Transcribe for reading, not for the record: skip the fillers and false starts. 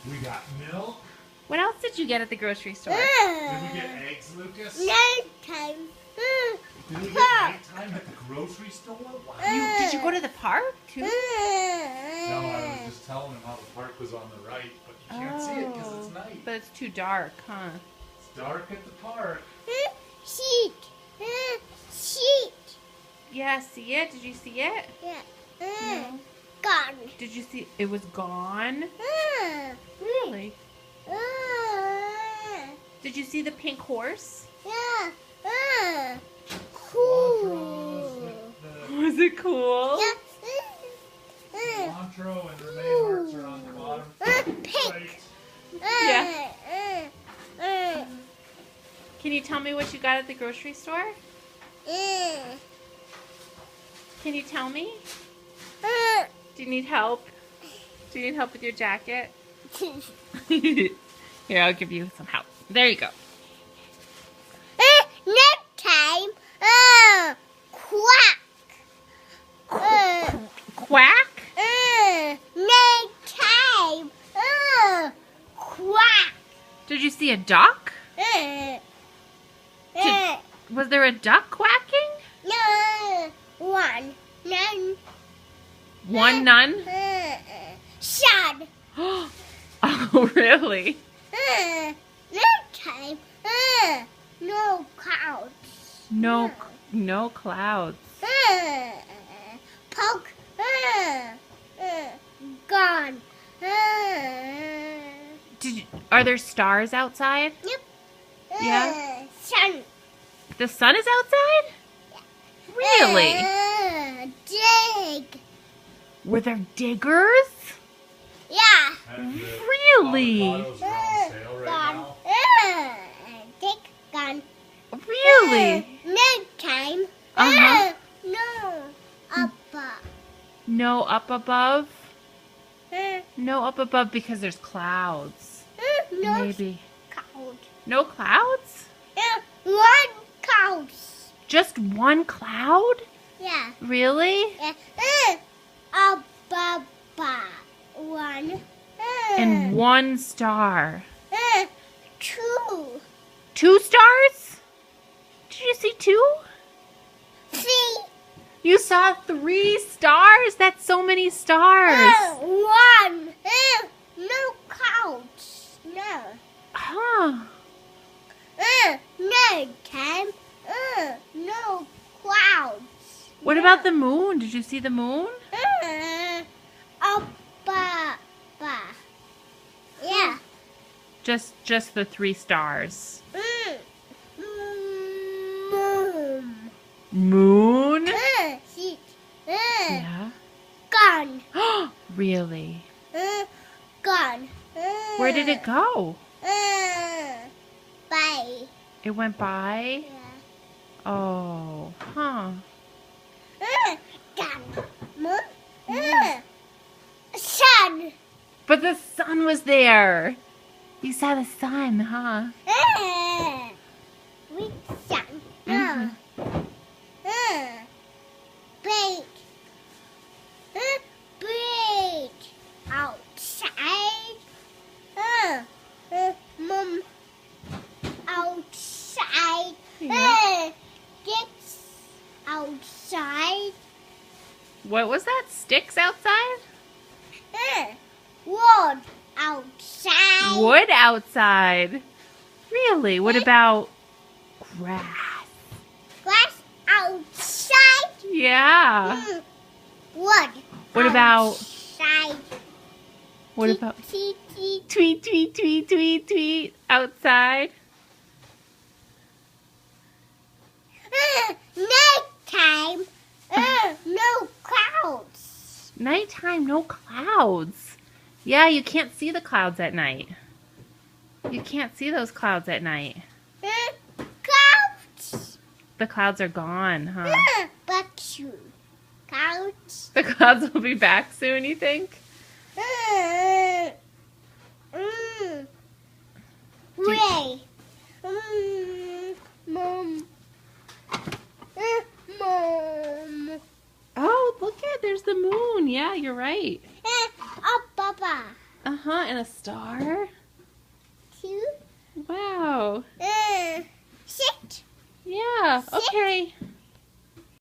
We got milk. What else did you get at the grocery store? Did we get eggs, Lucas? Nighttime. Did we get nighttime at the grocery store? Wow. Did you go to the park too? No, I was just telling him how the park was on the right, but you can't see it because it's night. But it's too dark, huh? It's dark at the park. Sheet. Sheet. Yeah, see it? Did you see it? Yeah. No. Gone. Did you see it was gone? Really? Did you see the pink horse? Yeah. Cool. Was it cool? Yeah. Cilantro and remain hearts are on the bottom. Pink. Yeah. Can you tell me what you got at the grocery store? Can you tell me? Do you need help? Do you need help with your jacket? Here, I'll give you some help. There you go. Next time, quack. Quack? Next time, quack. Did you see a duck? Was there a duck quacking? No, one, none. One none? Sun. Oh, really? Next time, no clouds. No clouds. Poke. Gone. Are there stars outside? Yep. Yeah. Sun. The sun is outside? Really? Dig. Were there diggers? Yeah. Really? Avocados are on sale right Gone. now. Dig. Gone. Really? Next time. Uh-huh. No. Up. No up above? No up above because there's clouds. No Maybe. cloud. No clouds? One cloud. Just one cloud? Yeah. Really? Up. One. And one star. Two. 2 stars? Did you see 2? Three. You saw 3 stars? That's so many stars. One. No clouds. No. Huh. No time. No clouds. What about the moon? Did you see the moon? Up. Yeah. Just the 3 stars. Moon. Moon? Sheet. Yeah. Gone. Really? Gone. Where did it go? Bye. It went by? Yeah. Oh, huh. Gone. Moon. Sun. But the sun was there. You saw the sun, huh? With sun. Mhm. Big. Big. Outside. Mom. Outside. Yeah. Sticks. Outside. What was that? Sticks outside? Wood. Outside. Wood outside. Really? What about grass? Grass outside. Yeah. Wood. What about outside? what about Tweet, tweet, tweet tweet tweet tweet tweet outside? Nighttime. No clouds. Nighttime, no clouds. Yeah, you can't see the clouds at night. You can't see those clouds at night. Clouds. The clouds are gone, huh? But you. Clouds. The clouds will be back soon, you think? Ray. Mom. Mom. Oh, look at there's the moon. Yeah, you're right. Oh, Papa. Uh-huh, and a star. 2. Wow. 6. Yeah, okay.